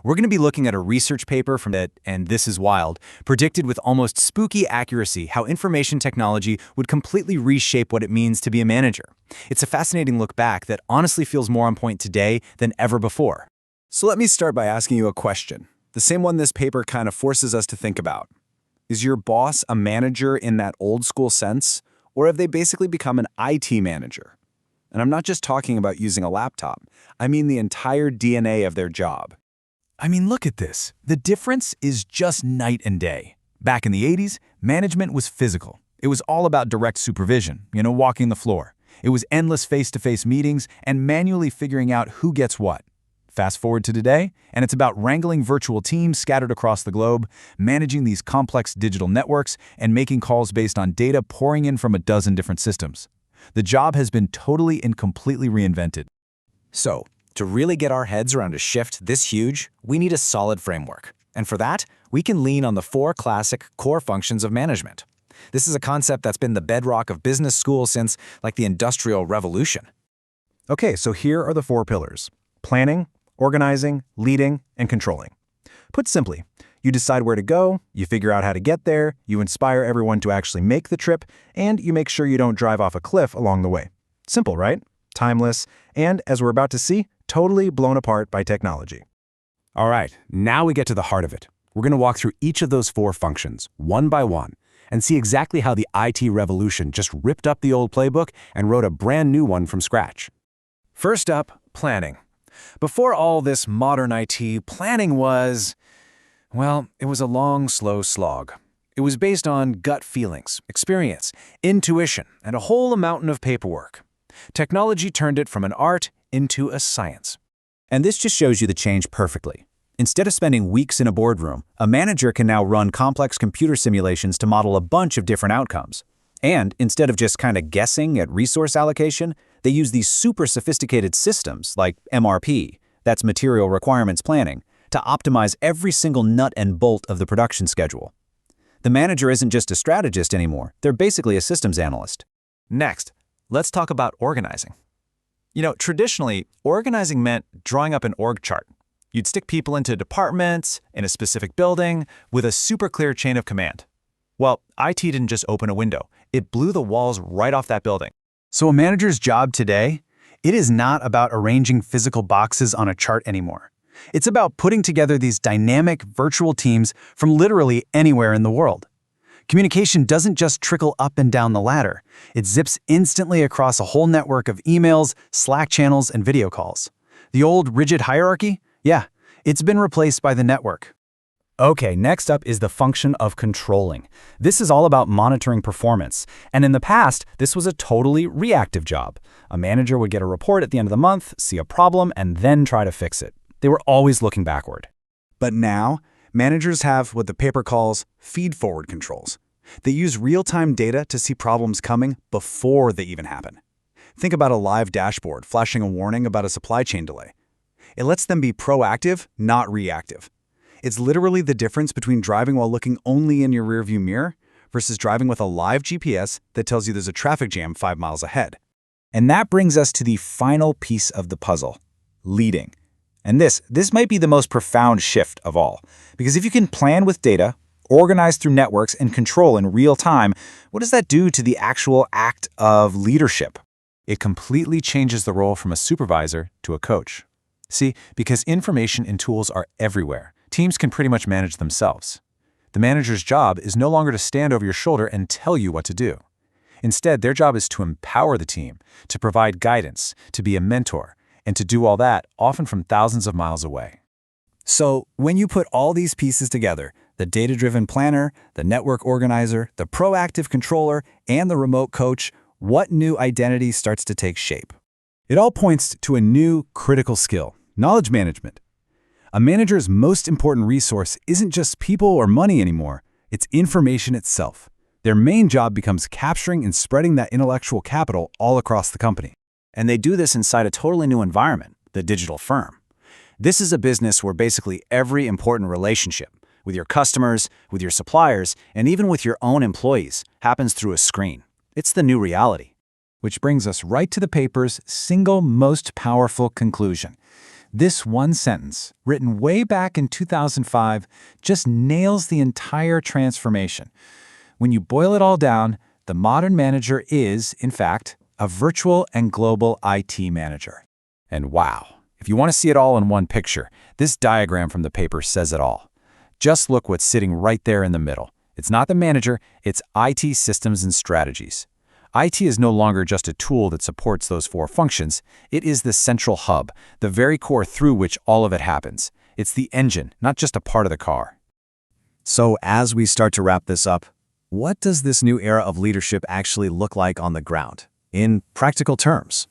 We're going to be looking at a research paper from it, and this is wild, predicted with almost spooky accuracy how information technology would completely reshape what it means to be a manager. It's a fascinating look back that honestly feels more on point today than ever before. So let me start by asking you a question, the same one this paper kind of forces us to think about. Is your boss a manager in that old school sense, or have they basically become an IT manager? And I'm not just talking about using a laptop. I mean the entire DNA of their job. I mean, look at this. The difference is just night and day. Back in the 80s, management was physical. It was all about direct supervision, walking the floor. It was endless face-to-face meetings and manually figuring out who gets what. Fast forward to today, and it's about wrangling virtual teams scattered across the globe, managing these complex digital networks, and making calls based on data pouring in from a dozen different systems. The job has been totally and completely reinvented. So, to really get our heads around a shift this huge, we need a solid framework. And for that, we can lean on the 4 classic core functions of management. This is a concept that's been the bedrock of business school since, the Industrial Revolution. Okay, so here are the 4 pillars: planning, organizing, leading, and controlling. Put simply, you decide where to go, you figure out how to get there, you inspire everyone to actually make the trip, and you make sure you don't drive off a cliff along the way. Simple, right? Timeless, and, as we're about to see, totally blown apart by technology. All right, now we get to the heart of it. We're going to walk through each of those 4 functions, one by one, and see exactly how the IT revolution just ripped up the old playbook and wrote a brand new one from scratch. First up, planning. Before all this modern IT, planning was, it was a long, slow slog. It was based on gut feelings, experience, intuition, and a whole mountain of paperwork. Technology turned it from an art into a science. And this just shows you the change perfectly. Instead of spending weeks in a boardroom, a manager can now run complex computer simulations to model a bunch of different outcomes. And instead of just kind of guessing at resource allocation, they use these super sophisticated systems like MRP, that's Material Requirements Planning, to optimize every single nut and bolt of the production schedule. The manager isn't just a strategist anymore, they're basically a systems analyst. Next, let's talk about organizing. Traditionally, organizing meant drawing up an org chart. You'd stick people into departments, in a specific building, with a super clear chain of command. Well, IT didn't just open a window. It blew the walls right off that building. So a manager's job today, it is not about arranging physical boxes on a chart anymore. It's about putting together these dynamic virtual teams from literally anywhere in the world. Communication doesn't just trickle up and down the ladder. It zips instantly across a whole network of emails, Slack channels, and video calls. The old rigid hierarchy? Yeah, it's been replaced by the network. Okay, next up is the function of controlling. This is all about monitoring performance. And in the past, this was a totally reactive job. A manager would get a report at the end of the month, see a problem, and then try to fix it. They were always looking backward. But now, managers have what the paper calls feed-forward controls. They use real-time data to see problems coming before they even happen. Think about a live dashboard flashing a warning about a supply chain delay. It lets them be proactive, not reactive. It's literally the difference between driving while looking only in your rearview mirror versus driving with a live GPS that tells you there's a traffic jam 5 miles ahead. And that brings us to the final piece of the puzzle, leading. And this might be the most profound shift of all. Because if you can plan with data, organize through networks, and control in real time, what does that do to the actual act of leadership? It completely changes the role from a supervisor to a coach. See, because information and tools are everywhere, teams can pretty much manage themselves. The manager's job is no longer to stand over your shoulder and tell you what to do. Instead, their job is to empower the team, to provide guidance, to be a mentor, and to do all that often from thousands of miles away. So, when you put all these pieces together, the data-driven planner, the network organizer, the proactive controller, and the remote coach, what new identity starts to take shape? It all points to a new critical skill, knowledge management. A manager's most important resource isn't just people or money anymore, it's information itself. Their main job becomes capturing and spreading that intellectual capital all across the company. And they do this inside a totally new environment, the digital firm. This is a business where basically every important relationship with your customers, with your suppliers, and even with your own employees happens through a screen. It's the new reality. Which brings us right to the paper's single most powerful conclusion. This one sentence, written way back in 2005, just nails the entire transformation. When you boil it all down, the modern manager is, in fact, a virtual and global IT manager. And wow, if you want to see it all in one picture, this diagram from the paper says it all. Just look what's sitting right there in the middle. It's not the manager, it's IT systems and strategies. IT is no longer just a tool that supports those four functions. It is the central hub, the very core through which all of it happens. It's the engine, not just a part of the car. So as we start to wrap this up, what does this new era of leadership actually look like on the ground, in practical terms?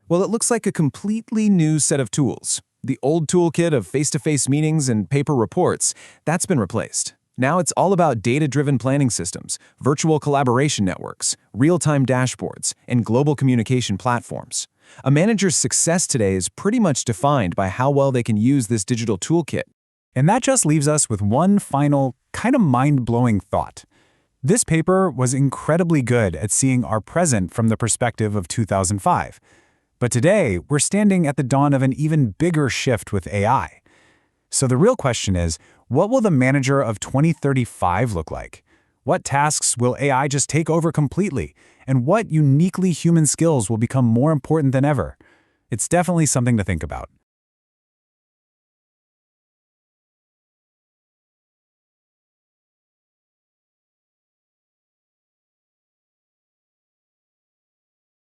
Well, it looks like a completely new set of tools. The old toolkit of face-to-face meetings and paper reports, that's been replaced. Now it's all about data-driven planning systems, virtual collaboration networks, real-time dashboards, and global communication platforms. A manager's success today is pretty much defined by how well they can use this digital toolkit. And that just leaves us with one final, kind of mind-blowing thought. This paper was incredibly good at seeing our present from the perspective of 2005. But today, we're standing at the dawn of an even bigger shift with AI. So the real question is, what will the manager of 2035 look like? What tasks will AI just take over completely? And what uniquely human skills will become more important than ever? It's definitely something to think about.